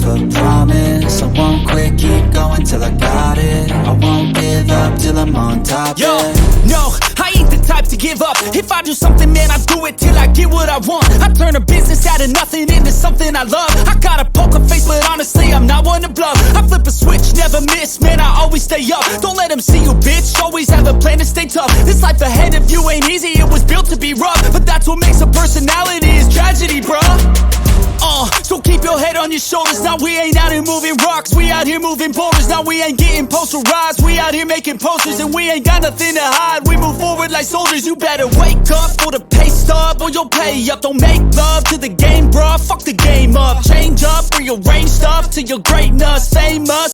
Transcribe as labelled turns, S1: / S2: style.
S1: a promise. I won't quit, keep going till I got it. I won't give up till I'm on top.
S2: Yo, no, I ain't the type to give up. If I do something, man, I do it till I get what I want. I turn a business out of nothing into something I love. I got a poker face, but honestly, I'm not one to bluff. I flip a switch, never miss, man, I always stay up. Don't let them see you, bitch, always have a plan to stay tough. This life ahead of you ain't easy, it was built to be rough. But that's what makes a personality, is tragedy, bruh. So keep your head on your shoulders. Now we ain't out here moving rocks, we out here moving boulders. Now we ain't getting posterized, we out here making posters. And we ain't got nothing to hide, we move forward like soldiers. You better wake up for the pay stub, or you'll pay up. Don't make love to the game, bruh, fuck the game up. Change up, rearrange stuff to your greatness, famous.